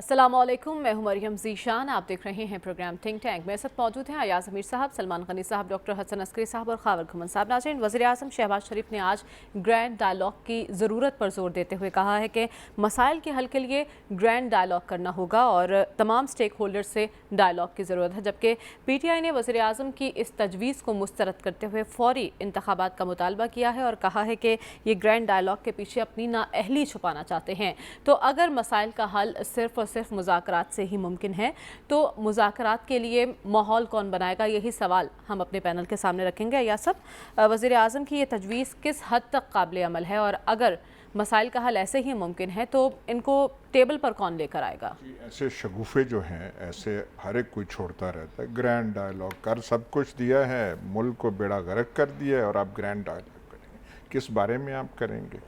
अस्सलामुअलैकुम, मैं हूं मरियम ज़ीशान। आप देख रहे हैं प्रोग्राम थिंक टैंक। मेरे साथ मौजूद हैं अयाज अमीर साहब, सलमान गनी साहब, डॉक्टर हसन अस्करी साहब और खावर घुमन साहब। नाज़रीन, वज़ीर आज़म शहबाज शरीफ ने आज ग्रैंड डायलॉग की ज़रूरत पर जोर देते हुए कहा है कि मसाइल के हल के लिए ग्रैंड डायलॉग करना होगा और तमाम स्टेक होल्डर से डायलॉग की ज़रूरत है। जबकि PTI ने वज़ीर आज़म की इस तजवीज़ को मुस्तरद करते हुए फौरी इंतखाबात का मुतालबा किया है और कहा है कि ये ग्रैंड डायलॉग के पीछे अपनी नाअहली छुपाना चाहते हैं। तो अगर मसाइल का हल सिर्फ और सिर्फ मुज़ाकरात से ही मुमकिन है तो मुज़ाकरात के लिए माहौल कौन बनाएगा, यही सवाल हम अपने पैनल के सामने रखेंगे। या सब वज़ीर आज़म की ये तजवीज़ किस हद तक काबिल अमल है और अगर मसाइल का हल ऐसे ही मुमकिन है तो इनको टेबल पर कौन लेकर आएगा? ऐसे शगुफे जो हैं, ऐसे हर एक कोई छोड़ता रहता है। ग्रैंड डायलॉग कर सब कुछ दिया है, मुल्क को बेड़ा गर्क कर दिया है और आप ग्रैंड डायलॉग करेंगे। किस बारे में आप करेंगे?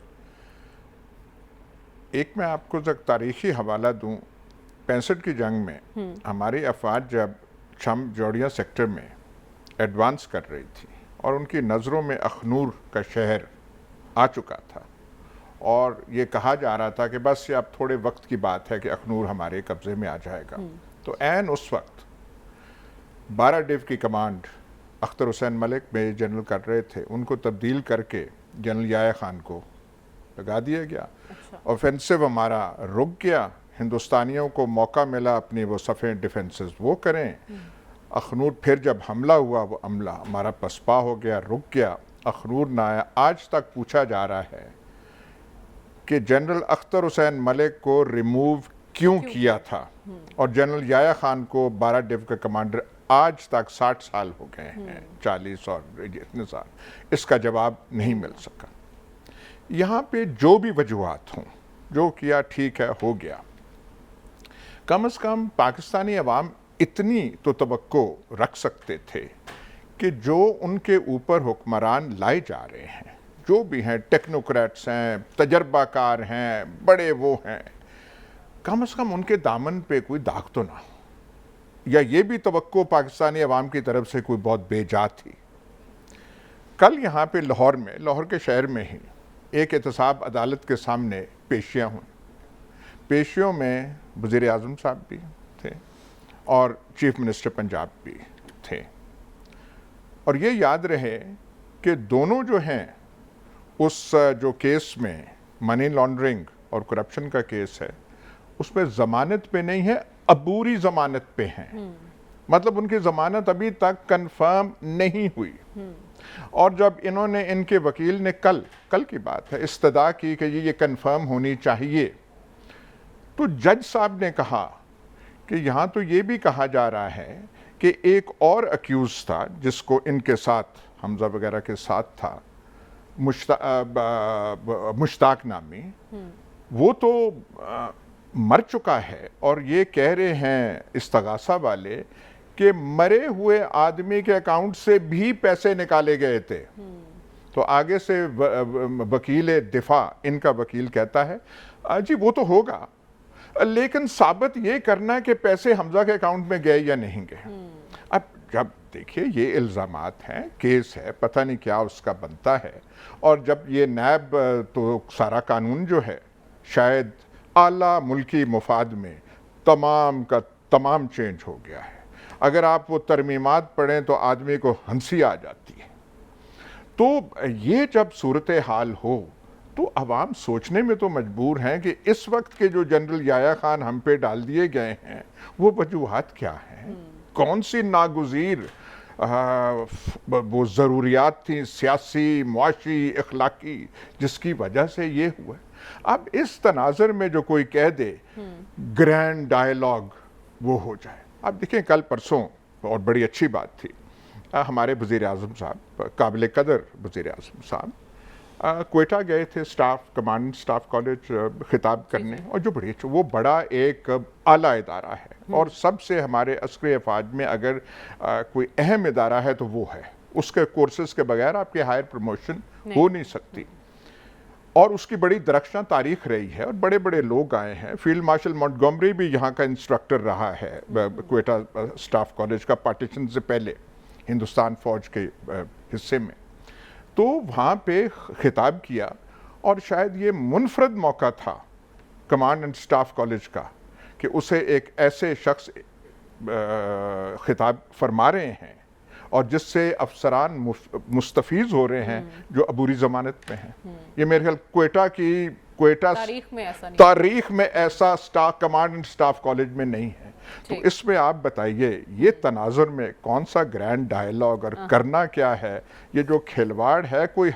एक मैं आपको जब तारीखी हवाला दूं, 65 की जंग में हमारी अफवाज जब शम जौड़िया सेक्टर में एडवांस कर रही थी और उनकी नज़रों में अखनूर का शहर आ चुका था और ये कहा जा रहा था कि बस ये अब थोड़े वक्त की बात है कि अखनूर हमारे कब्ज़े में आ जाएगा, तो ऐन उस वक्त 12 डिव की command Akhtar Hussain Malik major general कर रहे थे, उनको तब्दील करके जनरल याया खान को लगा दिया गया। ऑफेंसिव हमारा रुक गया, हिंदुस्तानियों को मौका मिला अपनी वो सफ़े डिफेंसेस वो करें। अखनूर फिर जब हमला हुआ, वो हमला हमारा पसपा हो गया, रुक गया, अखनूर ना आया। आज तक पूछा जा रहा है कि जनरल अख्तर हुसैन मलिक को रिमूव क्यों किया था और जनरल याया खान को 12 डिव का कमांडर आज तक 60 साल हो गए हैं, 40 और इतने साल, इसका जवाब नहीं मिल सका। यहाँ पे जो भी वजूहात हों, जो किया ठीक है, हो गया। कम से कम पाकिस्तानी अवाम इतनी तो तवक्को रख सकते थे कि जो उनके ऊपर हुक्मरान लाए जा रहे हैं, जो भी हैं, टेक्नोक्रेट्स हैं, तजर्बाकार हैं, बड़े वो हैं, कम से कम उनके दामन पे कोई दाग तो ना हो। या ये भी तवक्को पाकिस्तानी अवाम की तरफ से कोई बहुत बेजा थी। कल यहाँ पे लाहौर में, लाहौर के शहर में ही एक एहतसाब अदालत के सामने पेशियाँ हुई। पेशियों में वज़ीर आज़म साहब भी थे और चीफ मिनिस्टर पंजाब भी थे। और ये याद रहे कि दोनों जो हैं, उस जो केस में मनी लॉन्ड्रिंग और करप्शन का केस है, उसमें ज़मानत पे नहीं है, अबूरी ज़मानत पे हैं। मतलब उनकी ज़मानत अभी तक कंफर्म नहीं हुई। और जब इन्होंने, इनके वकील ने कल की बात है, इस्तदा की कि ये कंफर्म होनी चाहिए, तो जज साहब ने कहा कि यहाँ तो ये भी कहा जा रहा है कि एक और अक्यूज था जिसको इनके साथ, हमजा वगैरह के साथ था, मुश्ताक नामी, वो तो मर चुका है। और ये कह रहे हैं इस्तगासा वाले कि मरे हुए आदमी के अकाउंट से भी पैसे निकाले गए थे। तो आगे से वकील दिफा, इनका वकील कहता है जी वो तो होगा, लेकिन साबित ये करना कि पैसे हमजा के अकाउंट में गए या नहीं गए। अब जब देखिए ये इल्ज़ामात हैं, केस है, पता नहीं क्या उसका बनता है। और जब ये नैब, तो सारा कानून जो है शायद आला मुल्की मुफाद में तमाम का तमाम चेंज हो गया है। अगर आप वो तरमीमात पढ़ें तो आदमी को हंसी आ जाती है। तो ये जब सूरत हाल हो तो अवाम सोचने में तो मजबूर हैं कि इस वक्त के जो जनरल याया खान हम पे डाल दिए गए हैं, वो वजूहात क्या हैं, कौन सी नागुज़ीर वो ज़रूरियात थी, सियासी, मुआशी, अखलाकी, जिसकी वजह से ये हुआ। अब इस तनाज़र में जो कोई कह दे ग्रैंड डायलॉग वो हो जाए। अब देखें, कल परसों और बड़ी अच्छी बात थी, हमारे वज़ीर आज़म साहब, काबिल कदर वज़ीर आज़म साहब, क्वेटा गए थे स्टाफ, कमांड स्टाफ कॉलेज खिताब करने, और जो बड़ी, वो बड़ा एक आला इदारा है और सबसे हमारे अस्करी अफवाज में अगर कोई अहम इदारा है तो वो है। उसके कोर्सेज के बगैर आपकी हायर प्रमोशन हो नहीं सकती और उसकी बड़ी दरख्शां तारीख रही है और बड़े बड़े लोग आए हैं। फील्ड मार्शल मॉन्टगोमरी भी यहाँ का इंस्ट्रक्टर रहा है क्वेटा स्टाफ कॉलेज का, पार्टीशन से पहले हिंदुस्तान फौज के हिस्से में। तो वहाँ पे खिताब किया और शायद ये मुनफरद मौका था कमांड एंड स्टाफ कॉलेज का कि उसे एक ऐसे शख्स खिताब फरमा रहे हैं और जिससे अफसरान मुस्तफीज हो रहे हैं जो अबूरी जमानत में हैं। ये मेरे ख्याल क्वेटा तारीख में ऐसा staff command and staff college में नहीं है। तो इसमें आप बताइए ये तनाजुर में कौन सा ग्रैंड डायलॉग और करना क्या है, ये जो खिलवाड़ है, कोई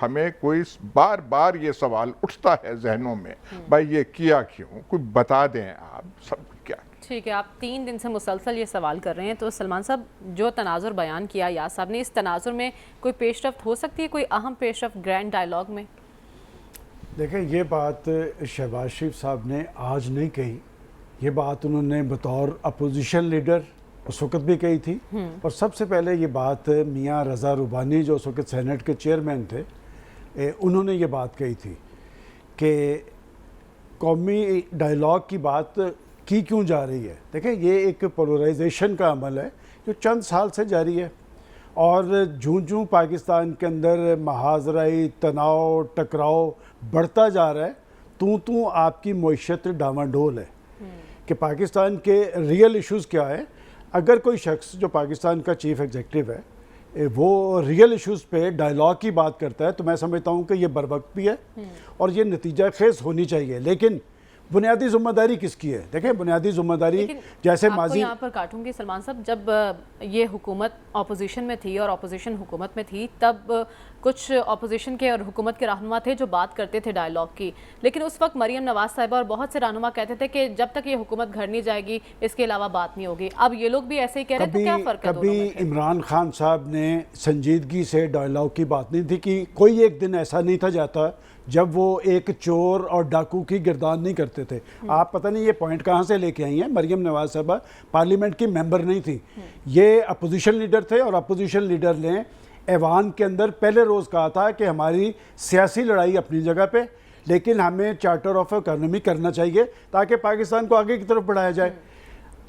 बार बार ये सवाल उठता है जहनों में, भाई ये किया क्यों, कोई बता दें आप सब क्या। ठीक है, आप 3 दिन से मुसलसल ये सवाल कर रहे हैं, तो सलमान साहब जो तनाजुर बयान किया याद साहब ने, इस तनाजुर में कोई पेशरफ्त हो सकती है, कोई अहम पेशरफ्त ग्रैंड डायलॉग में? देखें, ये बात शहबाज शरीफ साहब ने आज नहीं कही, ये बात उन्होंने बतौर अपोजिशन लीडर उस वक्त भी कही थी। और सबसे पहले ये बात मियाँ रज़ा रुबानी जो उस वक्त सेनेट के चेयरमैन थे, उन्होंने ये बात कही थी कि कौमी डायलॉग की बात की क्यों जा रही है। देखें, ये एक पोलराइजेशन का अमल है जो चंद साल से जारी है और जूं पाकिस्तान के अंदर महाजराई तनाव टकराव बढ़ता जा रहा है, तू आपकी मईशत डामाडोल है कि पाकिस्तान के रियल इश्यूज़ क्या है। अगर कोई शख्स जो पाकिस्तान का चीफ एग्जीक्यूटिव है वो रियल इश्यूज़ पे डायलॉग की बात करता है, तो मैं समझता हूँ कि ये बरवक्त भी है और ये नतीजा खेज होनी चाहिए। लेकिन बुनियादी जिम्मेदारी किसकी है? देखें, बुनियादी जिम्मेदारी जैसे माजी यहाँ पर काटूंगी सलमान साहब, जब ये हुकूमत अपोजिशन में थी और अपोजिशन हुकूमत में थी तब कुछ अपोजिशन के और हुकूमत के रहनुमा थे जो बात करते थे डायलॉग की, लेकिन उस वक्त मरियम नवाज साहिबा और बहुत से रहनुमा कहते थे कि जब तक ये हुकूमत घर नहीं जाएगी इसके अलावा बात नहीं होगी। अब ये लोग भी ऐसे ही कह रहे हैं, तो क्या फ़र्क है? कभी इमरान खान साहब ने संजीदगी से डायलॉग की बात नहीं थी कि कोई एक दिन ऐसा नहीं था जाता जब वो एक चोर और डाकू की गिरदान नहीं करते थे। आप पता नहीं ये पॉइंट कहाँ से लेके आई हैं। मरियम नवाज साहबा पार्लियामेंट की मेंबर नहीं थी, ये अपोजिशन लीडर थे और अपोजिशन लीडर ने ऐवान के अंदर पहले रोज़ कहा था कि हमारी सियासी लड़ाई अपनी जगह पे, लेकिन हमें चार्टर ऑफ इकोनॉमी करना चाहिए ताकि पाकिस्तान को आगे की तरफ बढ़ाया जाए।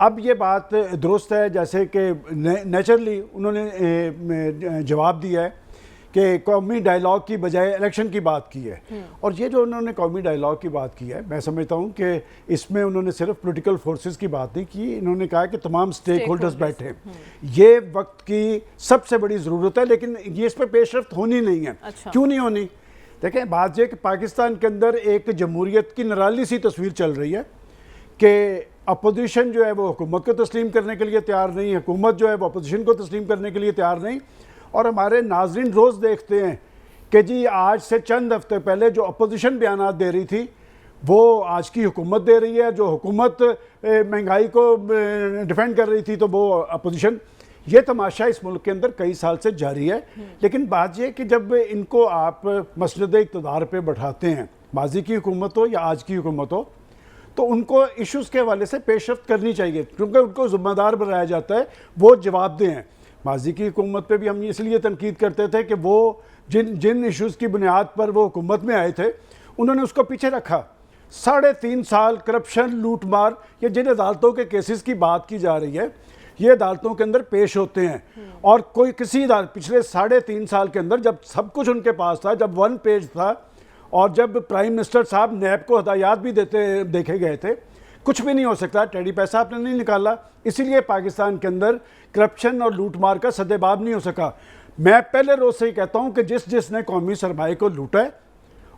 अब ये बात दुरुस्त है जैसे कि नेचुरली उन्होंने जवाब दिया है कि कौमी डायलॉग की बजाय इलेक्शन की बात की है। और ये जो उन्होंने कौमी डायलॉग की बात की है, मैं समझता हूँ कि इसमें उन्होंने सिर्फ पॉलिटिकल फोर्सेस की बात नहीं की, इन्होंने कहा कि तमाम स्टेक होल्डर्स बैठे। ये वक्त की सबसे बड़ी ज़रूरत है, लेकिन ये इस पर पेशरफ्त होनी नहीं है। अच्छा। क्यों नहीं होनी? देखें, बात यह कि पाकिस्तान के अंदर एक जमहूरियत की निराली सी तस्वीर चल रही है कि अपोजिशन जो है वो हुकूमत को तस्लीम करने के लिए तैयार नहीं, हुकूमत जो है वो अपोजिशन को तस्लीम करने के लिए तैयार नहीं। और हमारे नाजरीन रोज़ देखते हैं कि जी आज से चंद हफ्ते पहले जो अपोजिशन बयानात दे रही थी वो आज की हुकूमत दे रही है, जो हुकूमत महंगाई को डिफेंड कर रही थी तो वो अपोजिशन। ये तमाशा इस मुल्क के अंदर कई साल से जारी है। लेकिन बात यह कि जब इनको आप मसनद इक़्तिदार पे बैठाते हैं, माजी की हुकूमत हो या आज की हुकूमत हो, तो उनको इश्यूज़ के हवाले से पेशरफ्त करनी चाहिए क्योंकि उनको ज़िम्मेदार बनाया जाता है, वो जवाब दें। माजी की हुकूमत पे भी हम इसलिए तनकीद करते थे कि वो जिन इश्यूज़ की बुनियाद पर वो हुकूमत में आए थे उन्होंने उसको पीछे रखा। 3.5 साल करप्शन, लूट मार, ये जिन अदालतों के केसेस की बात की जा रही है ये अदालतों के अंदर पेश होते हैं और कोई किसी पिछले 3.5 साल के अंदर जब सब कुछ उनके पास था, जब 1 पेज था और जब प्राइम मिनिस्टर साहब नैब को हदायत भी देखे गए थे, कुछ भी नहीं हो सकता, टेढ़ी पैसा आपने नहीं निकाला, इसीलिए पाकिस्तान के अंदर करप्शन और लूटमार का सदेबाब नहीं हो सका। मैं पहले रोज़ से ही कहता हूँ कि जिसने कौमी सरमाए को लूटा है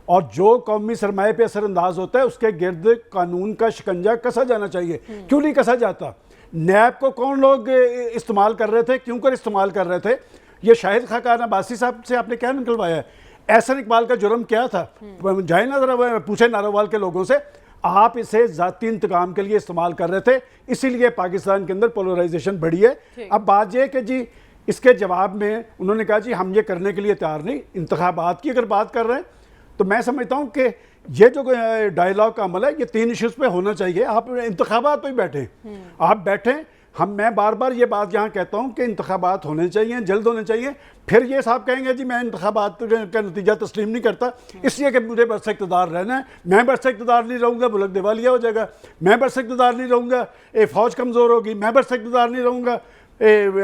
और जो कौमी सरमाए पे असरअंदाज होता है उसके गिर्द कानून का शिकंजा कसा जाना चाहिए। क्यों नहीं कसा जाता? नैब को कौन लोग इस्तेमाल कर रहे थे, क्यों कर इस्तेमाल कर रहे थे? ये शाहिद खाकान अब्बासी साहब से आपने क्या निकलवाया है? एहसन इकबाल का जुर्म क्या था? जाए ना जरा पूछे नारोवाल के लोगों से। आप इसे जाती इंतकाम के लिए इस्तेमाल कर रहे थे, इसीलिए पाकिस्तान के अंदर पोलराइजेशन बढ़ी है। अब बात यह कि जी इसके जवाब में उन्होंने कहा जी हम ये करने के लिए तैयार नहीं। इंतखाबात की अगर बात कर रहे हैं तो मैं समझता हूँ कि ये जो डायलॉग का अमल है ये 3 इश्यूज़ पे होना चाहिए। आप इंतखाबात पे बैठे, आप बैठें। मैं बार बार ये बात यहाँ कहता हूँ कि इंतखाबात होने चाहिए, जल्द होने चाहिए। फिर ये साहब कहेंगे जी मैं इंतखाबात का नतीजा तस्लीम नहीं करता इसलिए कि मुझे बरसे इक़्तिदार रहना है, मैं बरसे इक़्तिदार नहीं रहूँगा मुल्क दिवालिया हो जाएगा, मैं बरसे इक़्तिदार नहीं रहूँगा फ़ौज कमज़ोर होगी, मैं बरसे इक़्तिदार नहीं रहूँगा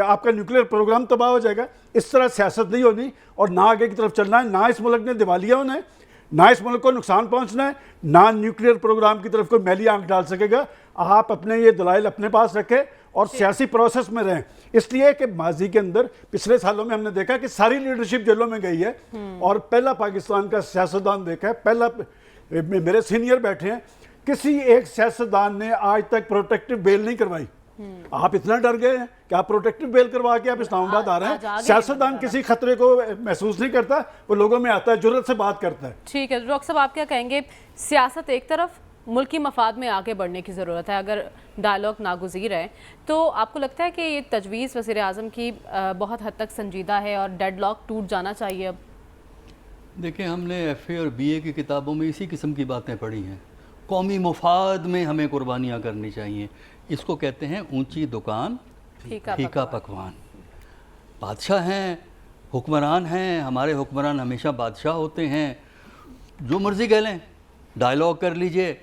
आपका न्यूक्लियर प्रोग्राम तबाह हो जाएगा। इस तरह सियासत नहीं होनी और ना आगे की तरफ चलना है, ना इस मुल्क ने दिवालिया होना है, ना इस मुल्क को नुकसान पहुंचना है, ना न्यूक्लियर प्रोग्राम की तरफ कोई मैली आंख डाल सकेगा। आप अपने ये दलाइल अपने पास रखें और सियासी प्रोसेस में रहें। इसलिए कि माजी के अंदर पिछले सालों में हमने देखा कि सारी लीडरशिप जेलों में गई है और पहला पाकिस्तान का सियासतदान देखा है, पहला मेरे सीनियर बैठे हैं, किसी एक सियासतदान ने आज तक प्रोटेक्टिव बेल नहीं करवाई। आप इतना डर गए हैं कि आप प्रोटेक्टिव बेल करवा के आप इस्लामाबाद आ रहे हैं। सियासतदान किसी खतरे को महसूस नहीं करता, वो लोगों में आता है, जुर्रत से बात करता है। ठीक है डॉक्टर साहब, आप क्या कहेंगे, सियासत एक तरफ, मुल्क की मफाद में आगे बढ़ने की ज़रूरत है, अगर डायलॉग नागुज़ीर है तो आपको लगता है कि ये तजवीज़ वज़ीर आज़म की बहुत हद तक संजीदा है और डेडलॉक टूट जाना चाहिए? अब देखिए, हमने FA और BA की किताबों में इसी किस्म की बातें पढ़ी हैं। कौमी मुफाद में हमें कुर्बानियाँ करनी चाहिए। इसको कहते हैं ऊंची दुकान फीका पकवान। बादशाह हैं, हुक्मरान हैं, हमारे हुक्मरान हमेशा बादशाह होते हैं, जो मर्ज़ी कह लें, डायलॉग कर लीजिए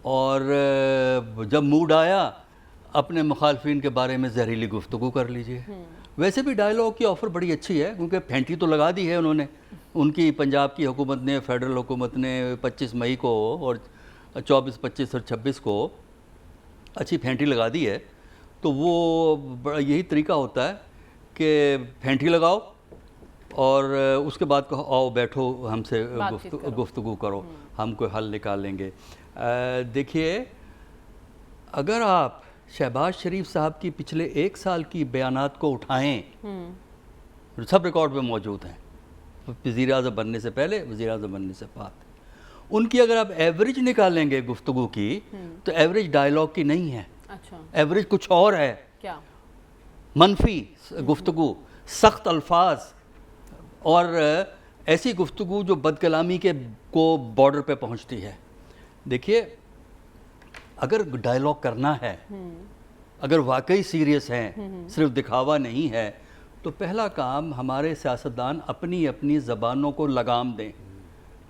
और जब मूड आया अपने मुखालफिन के बारे में जहरीली गुफ्तगू कर लीजिए। वैसे भी डायलॉग की ऑफ़र बड़ी अच्छी है, क्योंकि फेंटी तो लगा दी है उन्होंने, उनकी पंजाब की हुकूमत ने, फेडरल हुकूमत ने 25 मई को और 24, 25 और 26 को अच्छी फेंटी लगा दी है। तो वो यही तरीका होता है कि फेंटी लगाओ और उसके बाद कहो आओ बैठो हमसे गुफ्तगू करो, हम कोई हल निकालेंगे। देखिए, अगर आप शहबाज शरीफ साहब की पिछले 1 साल की बयानात को उठाएं, सब रिकॉर्ड में मौजूद हैं, वज़ीर आज़म बनने से पहले, वज़ीर आज़म बनने से बाद, उनकी अगर आप एवरेज निकालेंगे गुफ्तगू की तो एवरेज डायलॉग की नहीं है। अच्छा, एवरेज कुछ और है। क्या? मनफी गुफ्तगू, सख्त अल्फाज और ऐसी गुफ्तगू जो बदकलामी के को बॉर्डर पे पहुंचती है। देखिए, अगर डायलॉग करना है, अगर वाकई सीरियस हैं, सिर्फ दिखावा नहीं है, तो पहला काम हमारे सियासतदान अपनी अपनी ज़बानों को लगाम दें।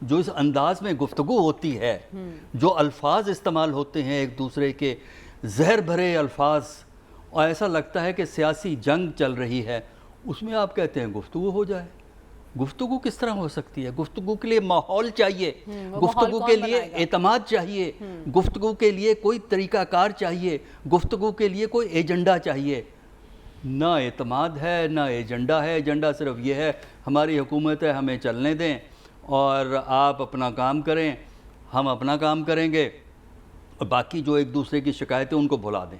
जो इस अंदाज में गुफ्तगू होती है, जो अल्फाज इस्तेमाल होते हैं एक दूसरे के जहर भरे अल्फाज, और ऐसा लगता है कि सियासी जंग चल रही है, उसमें आप कहते हैं गुफ्तगू हो जाए। गुफ्तगू किस तरह हो सकती है? गुफ्तगू के लिए माहौल चाहिए, गुफ्तगू के लिए एतमाद चाहिए, गुफ्तगू के लिए कोई तरीक़ाकार चाहिए, गुफ्तगू के लिए कोई एजेंडा चाहिए। ना एतमाद है, ना एजेंडा है। एजेंडा सिर्फ ये है हमारी हुकूमत है, हमें चलने दें और आप अपना काम करें, हम अपना काम करेंगे, और बाकी जो एक दूसरे की शिकायतें उनको भुला दें।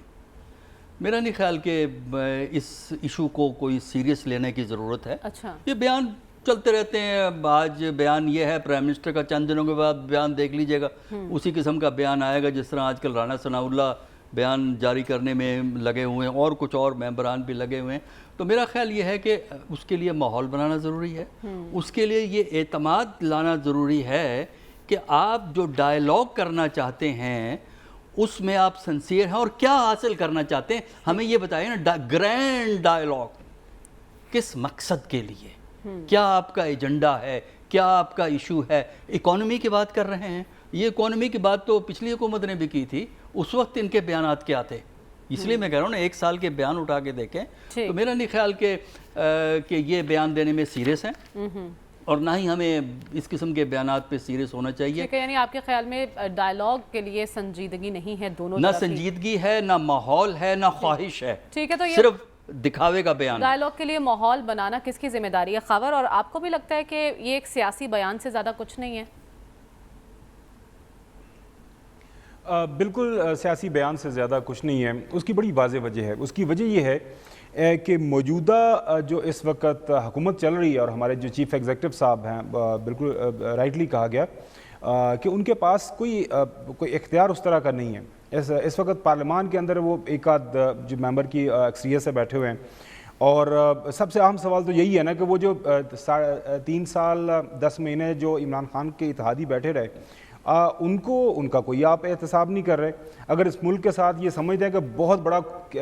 मेरा नहीं ख्याल कि इस इशू को कोई सीरियस लेने की ज़रूरत है। अच्छा, ये बयान चलते रहते हैं। आज बयान ये है, प्राइम मिनिस्टर का चंद दिनों के बाद बयान देख लीजिएगा, उसी किस्म का बयान आएगा जिस तरह आजकल राना सनाउल्लाह बयान जारी करने में लगे हुए हैं और कुछ और मेंबरान भी लगे हुए हैं। तो मेरा ख्याल ये है कि उसके लिए माहौल बनाना ज़रूरी है, उसके लिए ये एतमाद लाना ज़रूरी है कि आप जो डायलॉग करना चाहते हैं उसमें आप सिंसियर हैं और क्या हासिल करना चाहते हैं, हमें ये बताइए ना। ग्रैंड डायलॉग किस मकसद के लिए, क्या आपका एजेंडा है, क्या आपका इशू है? इकोनॉमी की बात कर रहे हैं, ये इकोनॉमी की बात तो पिछली हुकूमत ने भी की थी, उस वक्त इनके बयानात क्या थे? इसलिए मैं कह रहा हूँ ना, 1 साल के बयान उठा के देखें तो मेरा नहीं ख्याल कि ये बयान देने में सीरियस हैं और ना ही हमें इस किस्म के बयानात पे सीरियस होना चाहिए। यानी आपके ख्याल में डायलॉग के लिए संजीदगी नहीं है, दोनों ना संजीदगी है, ना माहौल है, ना ख्वाहिश है। ठीक है, तो ये सिर्फ दिखावे का बयान। डायलॉग के लिए माहौल बनाना किसकी जिम्मेदारी है, खबर? और आपको भी लगता है कि ये एक सियासी बयान से ज़्यादा कुछ नहीं है? बिल्कुल सियासी बयान से ज़्यादा कुछ नहीं है। उसकी बड़ी वाज़ेह वजह है। उसकी वजह ये है कि मौजूदा जो इस वक्त हुकूमत चल रही है और हमारे जो चीफ़ एग्जीक्यूटिव साहब हैं, बिल्कुल राइटली कहा गया कि उनके पास कोई इख्तियार उस तरह का नहीं है। इस वक्त पार्लियामान के अंदर वो एक आध जो मेंबर की अक्सरियत से बैठे हुए हैं और सबसे अहम सवाल तो यही है ना कि वो जो 3 साल 10 महीने जो इमरान खान के इत्तेहादी बैठे रहे, उनका कोई आप एहतसाब नहीं कर रहे। अगर इस मुल्क के साथ ये समझते हैं कि बहुत बड़ा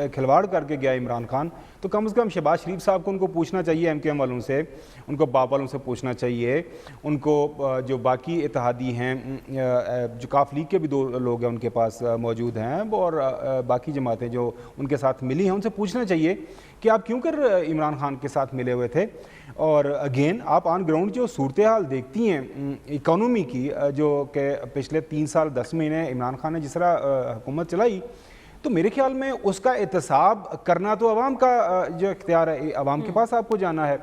खिलवाड़ करके गया इमरान खान, तो कम से कम शहबाज शरीफ साहब को उनको पूछना चाहिए, MKM वालों से, उनको बाप वालों से पूछना चाहिए, उनको जो बाकी इत्तेहादी हैं, जो काफ लीग के भी 2 लोग हैं उनके पास मौजूद हैं और बाकी जमातें जो उनके साथ मिली हैं, उनसे पूछना चाहिए कि आप क्यों कर इमरान खान के साथ मिले हुए थे। और अगेन आप ऑन ग्राउंड जो सूरत हाल देखती हैं इकोनॉमी की, जो कि पिछले 3 साल 10 महीने इमरान खान ने जिस तरह हुकूमत चलाई, तो मेरे ख्याल में उसका एहतसाब करना तो अवाम का जो इख्तियार है, अवाम के पास आपको जाना है।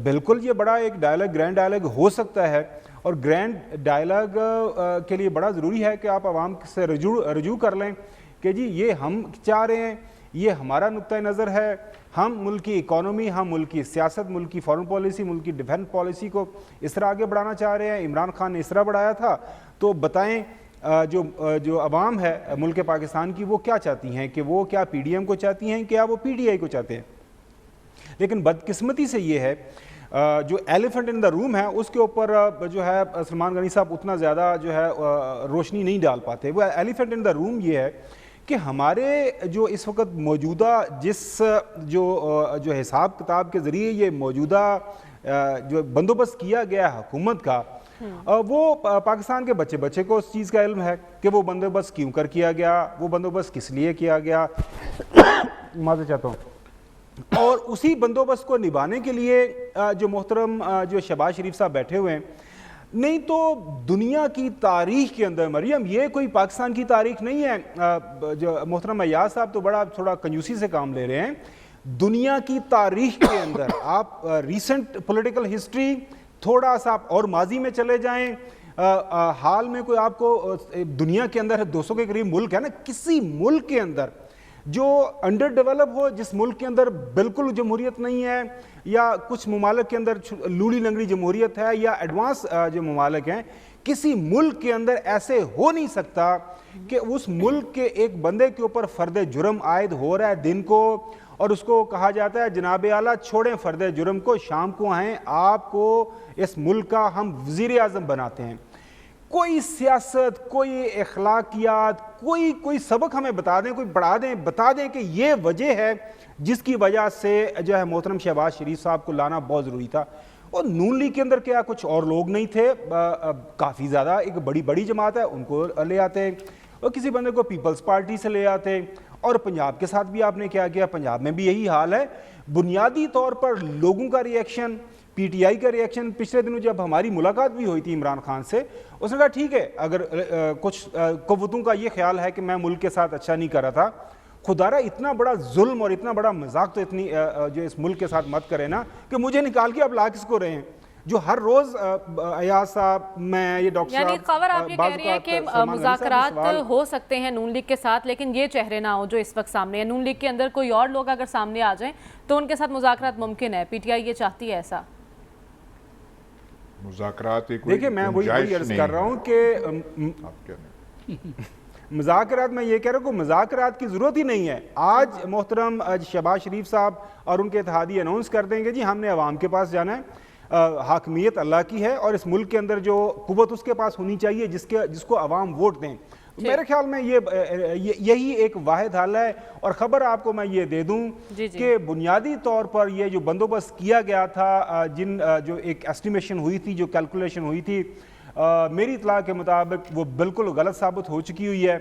बिल्कुल ये बड़ा एक डायलॉग, ग्रैंड डायलॉग हो सकता है, और ग्रैंड डायलॉग के लिए बड़ा ज़रूरी है कि आप आवाम से रजू कर लें कि जी ये हम चाह रहे हैं, ये हमारा नुक्ता नज़र है, हम मुल्क की इकॉनमी, हम मुल्क की सियासत, मुल्क की फॉरेन पॉलिसी, मुल्क की डिफेंस पॉलिसी को इस तरह आगे बढ़ाना चाह रहे हैं। इमरान खान ने इस तरह बढ़ाया था, तो बताएं जो अवाम है मुल्क पाकिस्तान की वो क्या चाहती हैं, कि वो क्या PDM को चाहती हैं, क्या वो PTI को चाहते हैं। लेकिन बदकिस्मती से ये है जो एलिफेंट इन द रूम है उसके ऊपर जो है सलमान गनी साहब उतना ज़्यादा जो है रोशनी नहीं डाल पाते। वो एलिफेंट इन द रूम ये है कि हमारे जो इस वक्त मौजूदा जिस जो हिसाब किताब के ज़रिए ये मौजूदा जो बंदोबस्त किया गया है हुकूमत का, वो पाकिस्तान के बच्चे बच्चे को उस चीज़ का इल्म है कि वो बंदोबस्त क्यों कर किया गया, वो बंदोबस्त किस लिए किया गया। माफ़ी चाहता हूँ। और उसी बंदोबस्त को निभाने के लिए जो मोहतरम जो शहबाज शरीफ साहब बैठे हुए हैं, नहीं तो दुनिया की तारीख के अंदर, मरियम ये कोई पाकिस्तान की तारीख नहीं है, जो मोहतरम अय्याज साहब तो बड़ा थोड़ा कंजूसी से काम ले रहे हैं। दुनिया की तारीख के अंदर आप रीसेंट पॉलिटिकल हिस्ट्री, थोड़ा सा आप और माजी में चले जाएं, हाल में कोई आपको दुनिया के अंदर 200 के करीब मुल्क है ना, किसी मुल्क के अंदर जो अंडर डेवलप हो, जिस मुल्क के अंदर बिल्कुल जमहूरियत नहीं है, या कुछ ममालिक के अंदर लूली लंगड़ी जमहूरियत है, या एडवांस जो ममालिक हैं, किसी मुल्क के अंदर ऐसे हो नहीं सकता कि उस मुल्क के एक बंदे के ऊपर फर्द जुर्म आयद हो रहा है दिन को, और उसको कहा जाता है जनाब आला छोड़ें फर्द जुर्म को, शाम को आएँ, आपको इस मुल्क का हम वज़ीर आज़म बनाते हैं। कोई सियासत, कोई अखलाकियात, कोई सबक हमें बता दें, कोई बढ़ा दें, बता दें कि ये वजह है जिसकी वजह से जो है मोहतरम शहबाज शरीफ साहब को लाना बहुत ज़रूरी था। और नून लीग के अंदर क्या कुछ और लोग नहीं थे, काफ़ी ज़्यादा एक बड़ी जमात है, उनको ले आते, और किसी बंदे को पीपल्स पार्टी से ले आते। और पंजाब के साथ भी आपने क्या किया, पंजाब में भी यही हाल है। बुनियादी तौर पर लोगों का रिएक्शन, PTI का रिएक्शन, पिछले दिनों जब हमारी मुलाकात भी हुई थी इमरान खान से, उसने कहा ठीक है, अगर कुछ कुव्वतों का ये ख्याल है कि मैं मुल्क के साथ अच्छा नहीं कर रहा था, खुदारा इतना बड़ा जुल्म और इतना बड़ा मजाक तो इतनी जो इस मुल्क के साथ मत करें ना कि मुझे निकाल के आप ला किसको रहे हैं, जो हर रोज अयाज साहब, मैं, ये डॉक्टर यानी खबर आप ये कह रही है कि मुज़ाकरात हो सकते हैं नून लीग के साथ, लेकिन ये चेहरे ना हो जो इस वक्त सामने है। नून लीग के अंदर कोई और लोग अगर सामने आ जाएं तो उनके साथ मुज़ाकरात मुमकिन है। PTI ये चाहती है ऐसा? मुज़ाकरात, देखिए मैं वही अर्ज कर रहा हूँ कि मुज़ाकरात, मैं ये कह रहा हूँ कि मुज़ाकरात की ज़रूरत ही नहीं है। आज मोहतरम शहबाज शरीफ साहब और उनके इत्तेहादी अनाउंस कर देंगे जी हमने अवाम के पास जाना है, हाकमियत अल्लाह की है, और इस मुल्क के अंदर जो कुव्वत उसके पास होनी चाहिए जिसको अवाम वोट दें। मेरे ख्याल में यही एक वाहिद हल है। और ख़बर आपको मैं ये दे दूं कि बुनियादी तौर पर ये जो बंदोबस्त किया गया था, जो एक एस्टिमेशन हुई थी, जो कैलकुलेशन हुई थी, मेरी इतला के मुताबिक वो बिल्कुल गलत साबित हो चुकी हुई है।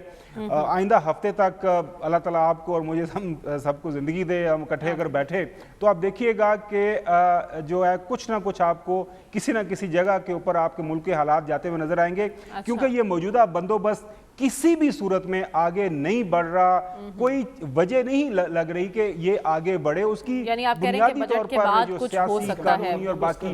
आइंदा हफ्ते तक अल्लाह ताला आपको और मुझे सबको ज़िंदगी दे, हम इकट्ठे अगर बैठे तो आप देखिएगा कि जो है कुछ ना कुछ आपको किसी ना किसी जगह के ऊपर आपके मुल्क के हालात जाते हुए नजर आएंगे। क्योंकि ये मौजूदा बंदोबस्त किसी भी सूरत में आगे नहीं बढ़ रहा, कोई वजह नहीं लग रही कि ये आगे बढ़े। उसकी यानी आप कह रहे हैं कि बजट के बाद कुछ हो सकता है और बाकी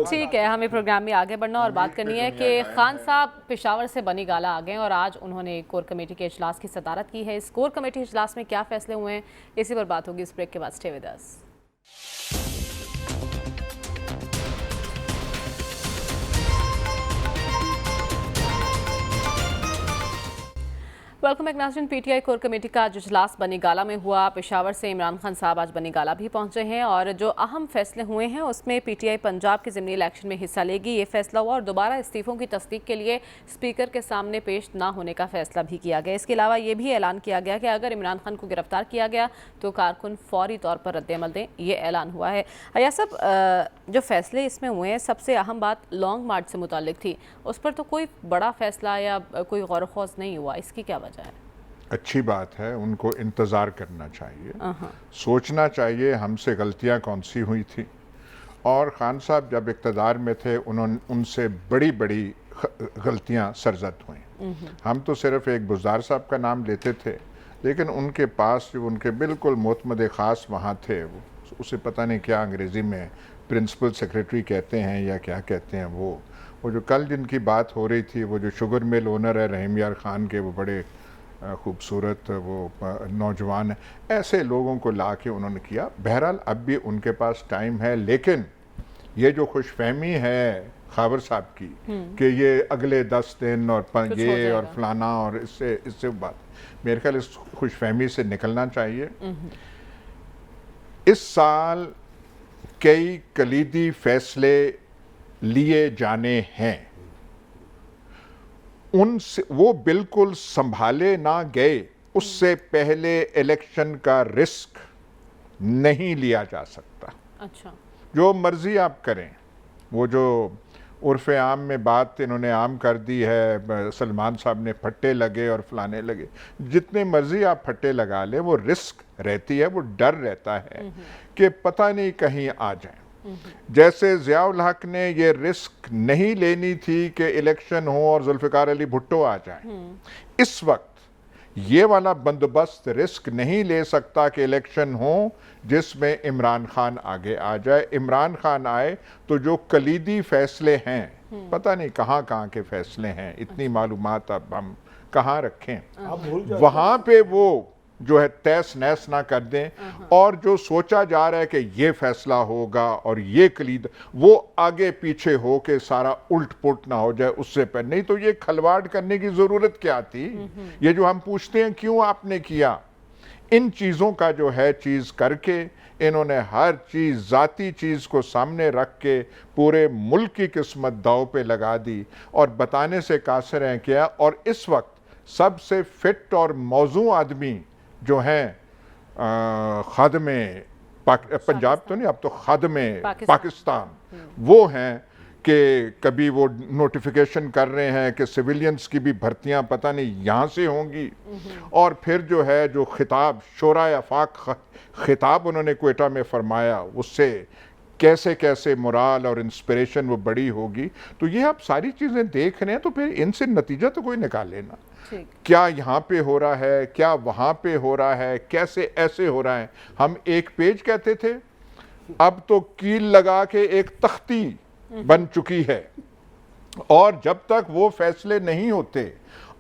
ठीक है। हमें प्रोग्राम में आगे बढ़ना और बात करनी है कि खान साहब पेशावर से बनी गाला आ गए और आज उन्होंने कोर कमेटी के इजलास की सदारत की है। इस कोर कमेटी इजलास में क्या फैसले हुए हैं, इसी पर बात होगी इस ब्रेक के बाद। Stay with us. Welcome back नाज़रीन। PTI कोर कमेटी का आज इजलास बनी गाला में हुआ। पेशावर से इमरान खान साहब आज बनी गाला भी पहुंचे हैं और जो अहम फैसले हुए हैं उसमें PTI पंजाब के ज़िमनी इलेक्शन में हिस्सा लेगी, ये फैसला हुआ। और दोबारा इस्तीफ़ों की तस्दीक के लिए स्पीकर के सामने पेश ना होने का फैसला भी किया गया। इसके अलावा ये भी ऐलान किया गया कि अगर इमरान खान को गिरफ्तार किया गया तो कारकुन फौरी तौर पर रद्द-ए-अमल दें, ये ऐलान हुआ है। अय्याज साहब, जो फैसले इसमें हुए हैं, सबसे अहम बात लॉन्ग मार्च से मुताल्लिक थी, उस पर तो कोई बड़ा फैसला या कोई गौर-व-ख़ौज़ नहीं हुआ, इसकी क्या वजह है? अच्छी बात है, उनको इंतज़ार करना चाहिए, सोचना चाहिए हमसे गलतियां कौन सी हुई थी। और ख़ान साहब जब इक़्तिदार में थे उन्होंने उनसे बड़ी बड़ी गलतियां सरजद हुई। हम तो सिर्फ़ एक बुज़दार साहब का नाम लेते थे, लेकिन उनके पास जो उनके बिल्कुल मोतमद ख़ास वहाँ थे, वो उसे पता नहीं क्या अंग्रेज़ी में प्रिंसिपल सेक्रेटरी कहते हैं या क्या कहते हैं, वो जो कल जिनकी बात हो रही थी, वो जो शुगर मिल ओनर है रहीम यार ख़ान के, वो बड़े खूबसूरत वो नौजवान है, ऐसे लोगों को ला के उन्होंने किया। बहरहाल अब भी उनके पास टाइम है, लेकिन ये जो खुशफहमी है खाबर साहब की कि ये अगले 10 दिन और ये और फलाना और इससे बात, मेरे ख्याल इस खुशफहमी से निकलना चाहिए। इस साल कई कलीदी फैसले लिए जाने हैं, उनसे वो बिल्कुल संभाले ना गए, उससे पहले इलेक्शन का रिस्क नहीं लिया जा सकता। अच्छा, जो मर्जी आप करें, वो जो उर्फ़ आम में बात इन्होंने आम कर दी है, सलमान साहब ने फट्टे लगे और फलाने लगे, जितने मर्जी आप फट्टे लगा लें, वो रिस्क रहती है, वो डर रहता है कि पता नहीं कहीं आ जाए। जैसे ज़ियाउल हक ने ये रिस्क नहीं लेनी थी कि इलेक्शन हो और जुल्फ़िकार अली भुट्टो आ जाए, इस वक्त ये वाला बंदोबस्त रिस्क नहीं ले सकता कि इलेक्शन हो जिसमें इमरान खान आगे आ जाए। इमरान खान आए तो जो कलीदी फैसले हैं, पता नहीं कहाँ कहाँ के फैसले हैं, इतनी मालूमात अब हम कहाँ रखें, वहाँ पे वो जो है तहस नहस ना कर दें, और जो सोचा जा रहा है कि ये फैसला होगा और ये कलीद, वो आगे पीछे हो के सारा उल्ट पुल्ट ना हो जाए उससे पहले। नहीं तो ये खलवाड़ करने की ज़रूरत क्या थी? ये जो हम पूछते हैं क्यों आपने किया, इन चीज़ों का जो है चीज़ करके इन्होंने हर चीज़ ज़ाती चीज़ को सामने रख के पूरे मुल्क की किस्मत दाव पे लगा दी और बताने से कासिर हैं क्या। और इस वक्त सबसे फिट और मौजू आदमी जो हैं खादमे पंजाब तो नहीं, अब तो खादमे पाकिस्तान, वो हैं कि कभी वो नोटिफिकेशन कर रहे हैं कि सिविलियंस की भी भर्तियां पता नहीं यहाँ से होंगी, और फिर जो है जो खिताब शोरा आफाक खिताब उन्होंने क्वेटा में फरमाया, उससे कैसे कैसे मोराल और इंस्पिरेशन वो बड़ी होगी। तो ये आप सारी चीज़ें देख रहे हैं, तो फिर इनसे नतीजा तो कोई निकाले ना, क्या यहाँ पे हो रहा है, क्या वहाँ पे हो रहा है, कैसे ऐसे हो रहा है। हम एक पेज कहते थे, अब तो कील लगा के एक तख्ती बन चुकी है, और जब तक वो फैसले नहीं होते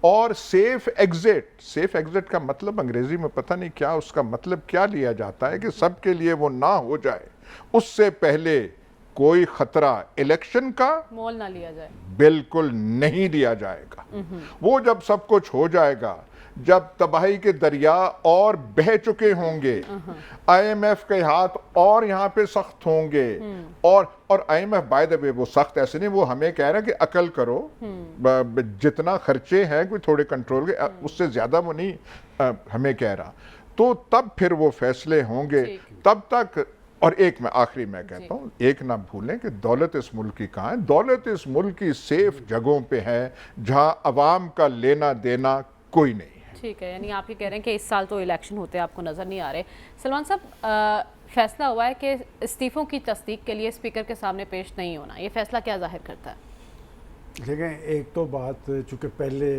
और सेफ एग्जिट का मतलब अंग्रेजी में पता नहीं क्या, उसका मतलब क्या लिया जाता है कि सबके लिए वो ना हो जाए, उससे पहले कोई खतरा इलेक्शन का मोल ना लिया जाए, बिल्कुल नहीं लिया जाएगा। वो जब सब कुछ हो जाएगा, जब तबाही के दरिया और बह चुके होंगे, IMF के हाथ और यहाँ पे सख्त होंगे, और IMF बाय द वे वो सख्त ऐसे नहीं, वो हमें कह रहा है कि अकल करो, जितना खर्चे हैं कोई थोड़े कंट्रोल के, उससे ज्यादा वो नहीं हमें कह रहा। तो तब फिर वो फैसले होंगे, तब तक। और एक मैं आखिरी में कहता हूँ, एक ना भूलें कि दौलत इस मुल्क की कहाँ है। दौलत इस मुल्क की सेफ जगहों पे है जहाँ अवाम का लेना देना कोई नहीं है। ठीक है, यानी आप ये कह रहे हैं कि इस साल तो इलेक्शन होते आपको नज़र नहीं आ रहे। सलमान साहब, फैसला हुआ है कि इस्तीफ़ों की तस्दीक के लिए स्पीकर के सामने पेश नहीं होना, ये फैसला क्या जाहिर करता है? देखें, एक तो बात चूँकि पहले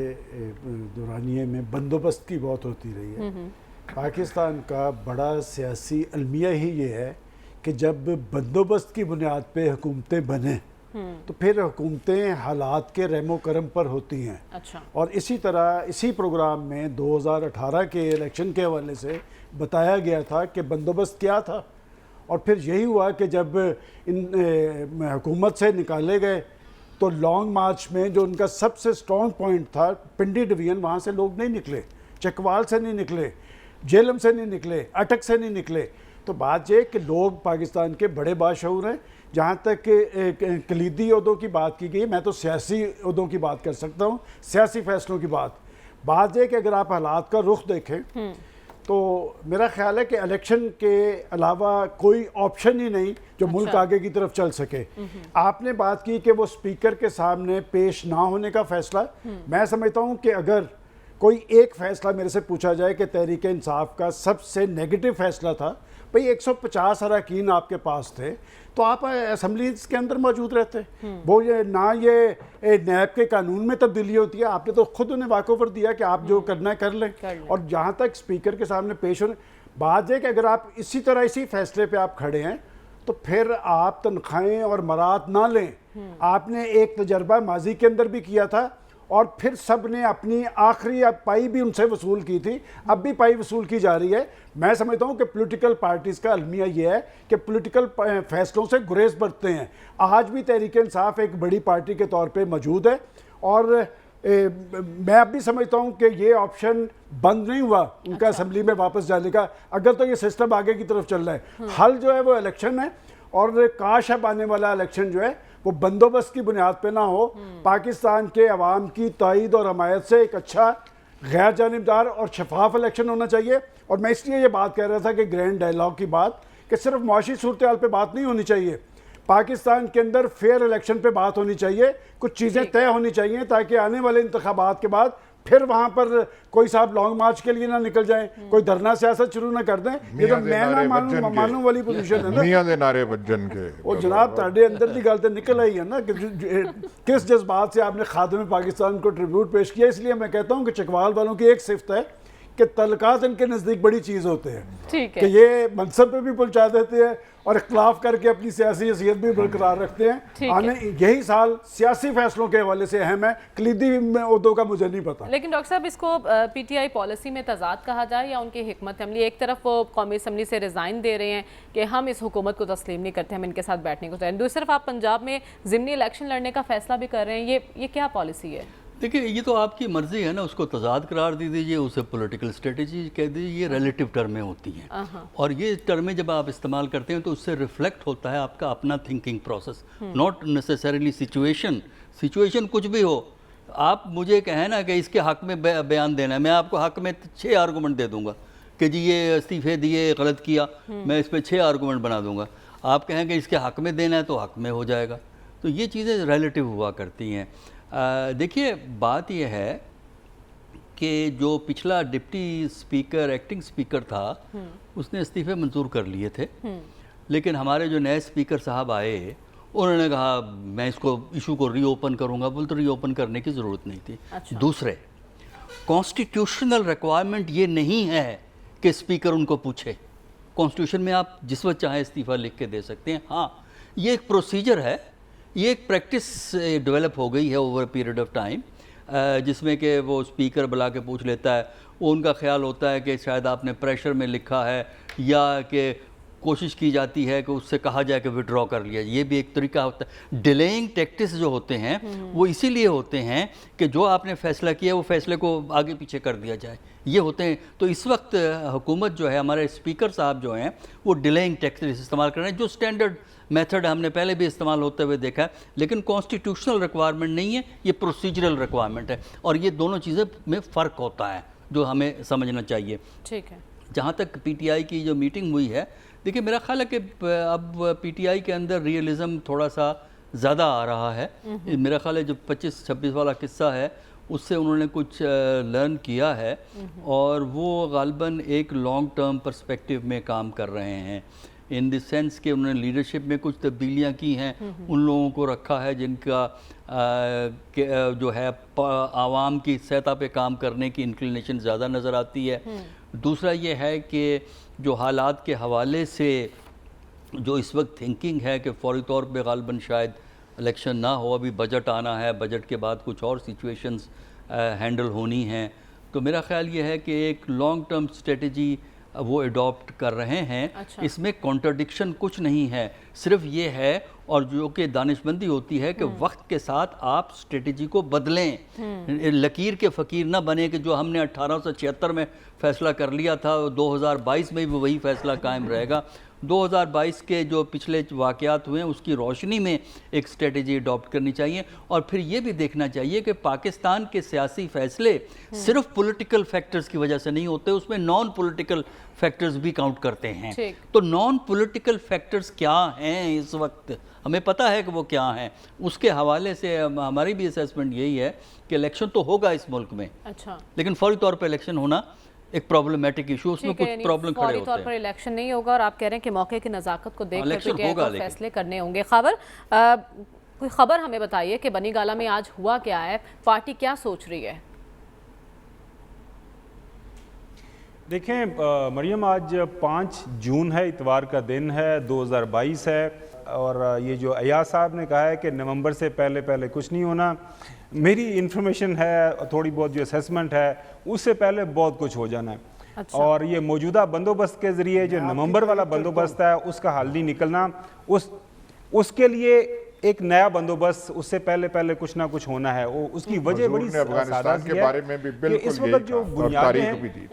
दौरानिए में बंदोबस्त की बहुत होती रही है, पाकिस्तान का बड़ा सियासी अलमिया ही ये है कि जब बंदोबस्त की बुनियाद पे हुकूमतें बने तो फिर हुकूमतें हालात के रहमो करम पर होती हैं। अच्छा। और इसी तरह इसी प्रोग्राम में 2018 के इलेक्शन के हवाले से बताया गया था कि बंदोबस्त क्या था, और फिर यही हुआ कि जब इन हुकूमत से निकाले गए तो लॉन्ग मार्च में जो उनका सबसे स्ट्रॉन्ग पॉइंट था पिंडी डिवीज़न, वहाँ से लोग नहीं निकले, चकवाल से नहीं निकले, जेलम से नहीं निकले, अटक से नहीं निकले। तो बात ये कि लोग पाकिस्तान के बड़े बाशऊर हैं। जहाँ तक कलीदी उहदों की बात की गई, मैं तो सियासी उहदों की बात कर सकता हूँ, सियासी फैसलों की बात ये कि अगर आप हालात का रुख देखें तो मेरा ख्याल है कि इलेक्शन के अलावा कोई ऑप्शन ही नहीं जो मुल्क आगे की तरफ चल सके। आपने बात की कि वो स्पीकर के सामने पेश ना होने का फैसला, मैं समझता हूँ कि अगर कोई एक फैसला मेरे से पूछा जाए कि तहरीक इंसाफ का सबसे नेगेटिव फैसला था, भाई 150 अरकान आपके पास थे तो आप असम्बली के अंदर मौजूद रहते। वो ये ना ये नैब के कानून में तब्दीली होती है, आपने तो खुद उन्हें वाकोवर दिया कि आप जो करना है कर लें। और जहाँ तक स्पीकर के सामने पेश होने बात है कि अगर आप इसी तरह इसी फैसले पे आप खड़े हैं तो फिर आप तनख्वाहें और मरात ना लें। आपने एक तजर्बा माजी के अंदर भी किया था और फिर सब ने अपनी आखिरी पाई भी उनसे वसूल की थी, अब भी पाई वसूल की जा रही है। मैं समझता हूँ कि पॉलिटिकल पार्टीज़ का अलमिया ये है कि पॉलिटिकल फैसलों से गुरेज बरतते हैं। आज भी तहरीक इंसाफ एक बड़ी पार्टी के तौर पे मौजूद है और मैं अब भी समझता हूँ कि ये ऑप्शन बंद नहीं हुआ उनका असम्बली में वापस जाने का, अगर तो ये सिस्टम आगे की तरफ चल रहा है। हल जो है वो इलेक्शन है और काश अब आने वाला इलेक्शन जो है वो बंदोबस्त की बुनियाद पे ना हो, पाकिस्तान के अवाम की तायद और हमायत से एक अच्छा गैर जानिबदार और शफाफ इलेक्शन होना चाहिए। और मैं इसलिए ये बात कह रहा था कि ग्रैंड डायलॉग की बात कि सिर्फ मुआशी सूरत हाल पे बात नहीं होनी चाहिए, पाकिस्तान के अंदर फेयर इलेक्शन पे बात होनी चाहिए, कुछ चीज़ें तय होनी चाहिए ताकि आने वाले इंतखाबात के बाद फिर वहां पर कोई साहब लॉन्ग मार्च के लिए ना निकल जाए, कोई धरना सियासत शुरू ना कर दें। ये तो मैं ना मानू वाली पोजीशन है ना, मियां दे नारे बज्जन के। और जनाब ताड़े अंदर की गल तो निकल आई है ना कि किस जज्बात से आपने खादिम पाकिस्तान को ट्रिब्यूट पेश किया। इसलिए मैं कहता हूँ कि चकवाल वालों की एक सिफ्त है कि तलकात इनके नज़दीक बड़ी चीज़ होते हैं, ठीक है, कि ये मनसब पे भी पहुंचा देते हैं और इख्तलाफ करके अपनी सियासी हैसियत भी बरकरार रखते हैं। आने यही साल सियासी फैसलों के हवाले से अहम है, कलीदी उहदों का मुझे नहीं पता। लेकिन डॉक्टर साहब इसको पीटीआई पॉलिसी में तजाद कहा जाए या उनकी हिकमत अमली? एक तरफ वो कौमी असम्बली से रिज़ाइन दे रहे हैं कि हम इस हुकूमत को तस्लीम नहीं करते, हम इनके साथ बैठने को तैयार, दूसरी तरफ आप पंजाब में ज़िमनी इलेक्शन लड़ने का फैसला भी कर रहे हैं, ये क्या पॉलिसी है? देखिए, ये तो आपकी मर्जी है ना, उसको तजाद करार दे दीजिए, उसे पॉलिटिकल स्ट्रेटजी कह दीजिए, ये रिलेटिव टर्में होती हैं। और ये टर्में जब आप इस्तेमाल करते हैं तो उससे रिफ्लेक्ट होता है आपका अपना thinking process, not necessarily situation कुछ भी हो। आप मुझे कहें ना कि इसके हक़ में बयान देना है, मैं आपको हक़ में 6 आर्गूमेंट दे दूंगा कि जी ये इस्तीफ़े दिए, गलत किया, मैं इस पर 6 आर्गूमेंट बना दूंगा। आप कहें कि इसके हक़ में देना है तो हक़ में हो जाएगा। तो ये चीज़ें रिलेटिव हुआ करती हैं। देखिए, बात यह है कि जो पिछला डिप्टी स्पीकर, एक्टिंग स्पीकर था, उसने इस्तीफ़े मंजूर कर लिए थे, लेकिन हमारे जो नए स्पीकर साहब आए उन्होंने कहा मैं इसको इशू को रीओपन करूंगा। बोल तो रीओपन करने की ज़रूरत नहीं थी। अच्छा। दूसरे, कॉन्स्टिट्यूशनल रिक्वायरमेंट ये नहीं है कि स्पीकर उनको पूछे। कॉन्स्टिट्यूशन में आप जिस वक्त चाहें इस्तीफ़ा लिख के दे सकते हैं। हाँ, ये एक प्रोसीजर है, ये एक प्रैक्टिस डेवलप हो गई है ओवर पीरियड ऑफ टाइम, जिसमें कि वो स्पीकर बुला के पूछ लेता है। वो उनका ख्याल होता है कि शायद आपने प्रेशर में लिखा है या कि कोशिश की जाती है कि उससे कहा जाए कि विड्रॉ कर लिया। ये भी एक तरीका होता है। डिलेइंग टैक्टिक्स जो होते हैं वो इसीलिए होते हैं कि जो आपने फैसला किया वो फैसले को आगे पीछे कर दिया जाए, ये होते हैं। तो इस वक्त हुकूमत जो है, हमारे स्पीकर साहब जो हैं, वो डिलेइंग टैक्टिक्स इस्तेमाल कर रहे हैं, जो स्टैंडर्ड मेथड हमने पहले भी इस्तेमाल होते हुए देखा है। लेकिन कॉन्स्टिट्यूशनल रिक्वायरमेंट नहीं है, ये प्रोसीजरल रिक्वायरमेंट है। और ये दोनों चीज़ें में फ़र्क होता है जो हमें समझना चाहिए। ठीक है। जहाँ तक पीटीआई की जो मीटिंग हुई है, देखिए मेरा ख्याल है कि अब पीटीआई के अंदर रियलिज़म थोड़ा सा ज़्यादा आ रहा है। मेरा ख्याल है जो 25-26 वाला किस्सा है उससे उन्होंने कुछ लर्न किया है और वो गालिबन एक लॉन्ग टर्म पर्सपेक्टिव में काम कर रहे हैं, इन द सेंस कि उन्होंने लीडरशिप में कुछ तब्दीलियां की हैं, उन लोगों को रखा है जिनका जो है आवाम की सतह पे काम करने की इंक्लिनेशन ज़्यादा नज़र आती है। दूसरा ये है कि जो हालात के हवाले से जो इस वक्त थिंकिंग है कि फौरी तौर पे गालिबन शायद इलेक्शन ना हो, अभी बजट आना है, बजट के बाद कुछ और सिचुएशंस हैंडल होनी हैं, तो मेरा ख्याल ये है कि एक लॉन्ग टर्म स्ट्रेटजी वो अडॉप्ट कर रहे हैं। अच्छा। इसमें कॉन्ट्रडिक्शन कुछ नहीं है, सिर्फ ये है और जो कि दानिशमंदी होती है कि वक्त के साथ आप स्ट्रेटजी को बदलें, लकीर के फ़कीर ना बने कि जो हमने 1876 में फ़ैसला कर लिया था 2022 में भी वही फ़ैसला कायम रहेगा। 2022 के जो पिछले वाक़यात हुए हैं उसकी रोशनी में एक स्ट्रेटेजी अडॉप्ट करनी चाहिए। और फिर ये भी देखना चाहिए कि पाकिस्तान के सियासी फैसले सिर्फ पॉलिटिकल फैक्टर्स की वजह से नहीं होते, उसमें नॉन पॉलिटिकल फैक्टर्स भी काउंट करते हैं। तो नॉन पॉलिटिकल फैक्टर्स क्या हैं इस वक्त, हमें पता है कि वो क्या हैं। उसके हवाले से हमारी भी असेसमेंट यही है कि इलेक्शन तो होगा इस मुल्क में, अच्छा, लेकिन फौरी तौर पर इलेक्शन होना एक प्रॉब्लमेटिक इशू, उसमें कुछ प्रॉब्लम खड़े होते हैं। फौरी तौर पर इलेक्शन नहीं होगा और आप कह रहे हैं कि मौके की नज़ाकत को देख इलेक्शन कर होगा, फैसले करने होंगे। कोई खबर हमें बताइए कि बनी गाला में आज हुआ क्या है, पार्टी क्या सोच रही है? देखें मरियम, आज 5 जून है, इतवार का दिन है, 2022 है, और ये जो अयाज साहब ने कहा है कि नवंबर से पहले पहले कुछ नहीं होना, मेरी इन्फॉर्मेशन है, थोड़ी बहुत जो असेसमेंट है, उससे पहले बहुत कुछ हो जाना है। अच्छा। और ये मौजूदा बंदोबस्त के ज़रिए जो नवंबर वाला बंदोबस्त है उसका हल नहीं निकलना, उसके लिए एक नया बंदोबस्त उससे पहले पहले कुछ ना कुछ होना है। वो उसकी वजह बड़ी अफगानिस्तान के बारे में भी बिल्कुल इस वक्त जो बुनियादें हैं,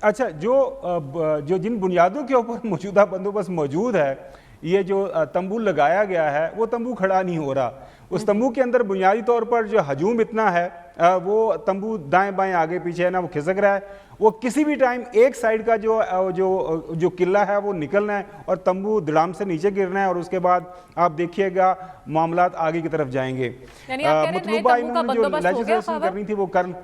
अच्छा, जो जिन बुनियादों के ऊपर मौजूदा बंदोबस्त मौजूद है, ये जो तंबू लगाया गया है वो तंबू खड़ा नहीं हो रहा। उस तंबू के अंदर बुनियादी तौर पर जो हजूम इतना है, वो तंबू दाएं बाएं आगे पीछे है ना, वो खिसक रहा है। वो किसी भी टाइम एक साइड का जो किला है वो निकलना है और तंबू धड़ाम से नीचे गिरना है, और उसके बाद आप देखिएगा मामलात आगे की तरफ जाएंगे। मतलूबा इन्होंने जो लेजिस्लेशन करनी थी वो कर,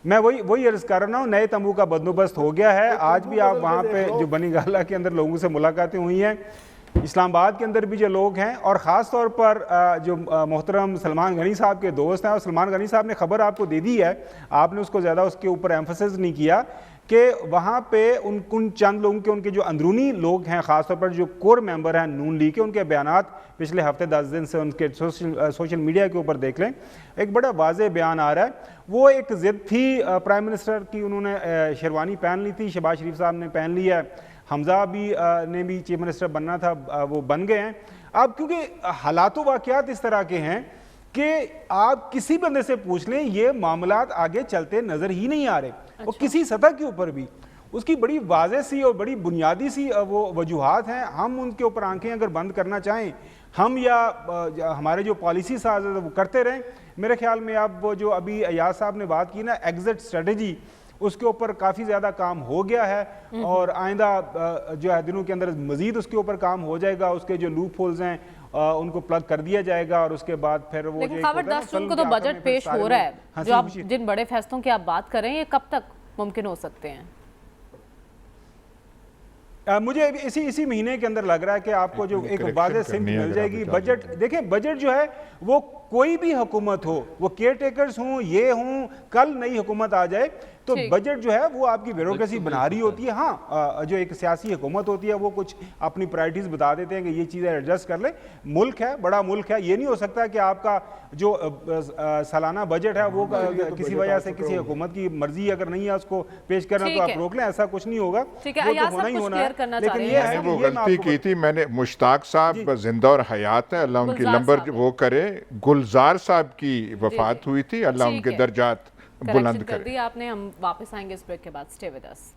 मैं वही अर्ज कर रहा हूँ, नए तंबू का बंदोबस्त हो गया है। आज भी आप वहाँ पे जो बनी गाला के अंदर लोगों से मुलाकातें हुई हैं, इस्लामाबाद के अंदर भी जो लोग हैं, और ख़ास तौर पर जो मोहतरम सलमान गनी साहब के दोस्त हैं, और सलमान गनी साहब ने खबर आपको दे दी है, आपने उसको ज़्यादा उसके ऊपर एम्फसिस नहीं किया कि वहाँ पे उन चंद लोगों के, उनके जो अंदरूनी लोग हैं, ख़ासतौर पर जो कोर मेंबर हैं नून लीग के, उनके बयानात पिछले हफ्ते 10 दिन से उनके सोशल मीडिया के ऊपर देख लें, एक बड़ा वाज़ेह बयान आ रहा है। वो एक ज़िद थी प्राइम मिनिस्टर की, उन्होंने शेरवानी पहन ली थी, शहबाज शरीफ साहब ने पहन ली है, हमजा भी ने भी चीफ मिनिस्टर बनना था, वो बन गए हैं। अब क्योंकि हालात वाक़यात इस तरह के हैं कि आप किसी बंदे से पूछ लें, ये मामलात आगे चलते नज़र ही नहीं आ रहे। अच्छा। और किसी सतह के ऊपर भी उसकी बड़ी वाज़ेह सी और बड़ी बुनियादी सी वो वजूहात हैं। हम उनके ऊपर आंखें अगर बंद करना चाहें, हम या हमारे जो पॉलिसी साज वो करते रहें। मेरे ख्याल में अब वो जो अभी अयाज साहब ने बात की ना, एग्जिट स्ट्रेटजी, उसके ऊपर काफ़ी ज़्यादा काम हो गया है, और आइंदा जो है दिनों के अंदर मज़ीद उसके ऊपर काम हो जाएगा। उसके जो लूप होल्स हैं उनको प्लग कर दिया जाएगा, और उसके बाद फिर वो लेकिन खबर 10 जून को तो बजट पेश हो रहा है, जो आप जिन बड़े फैसलों की आप बात कर रहे हैं, ये कब तक मुमकिन हो सकते हैं? मुझे इसी महीने के अंदर लग रहा है कि आपको जो एक वाज़ेह सिम्त मिल जाएगी। बजट देखें, बजट जो है वो कोई भी हुकूमत हो, वो केयर टेकर्स हों, ये हों, कल नई हुकूमत आ जाए तो बजट जो है वो आपकी ब्यूरोक्रेसी बना रही होती है। हाँ, जो एक सियासी हुकूमत होती है वो कुछ अपनी प्रायोरिटीज़ बता देते हैं कि ये चीज़ें एडजस्ट कर ले। मुल्क है, बड़ा मुल्क है, ये नहीं हो सकता कि आपका जो सालाना बजट है वो किसी वजह से किसी हुकूमत की मर्जी अगर नहीं है उसको पेश करना तो आप रोक लें, ऐसा कुछ नहीं होगा। वो तो होना ही होना है। लेकिन ये है वो गलती की थी मैंने, मुश्ताक साहब जिंदा और हयात है, अल्लाह उनकी लंबर वो करे। गुलजार साहब की वफात हुई थी, अल्लाह उनके दर्जात बुलंद करे। आपने, हम वापस आएंगे इस ब्रेक के बाद, स्टे विद अस।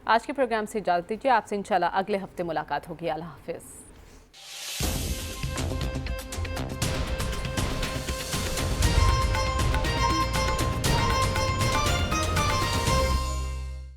आज के प्रोग्राम से इजाजत दीजिए, आपसे इंशाल्लाह अगले हफ्ते मुलाकात होगी। अल्लाह हाफिज।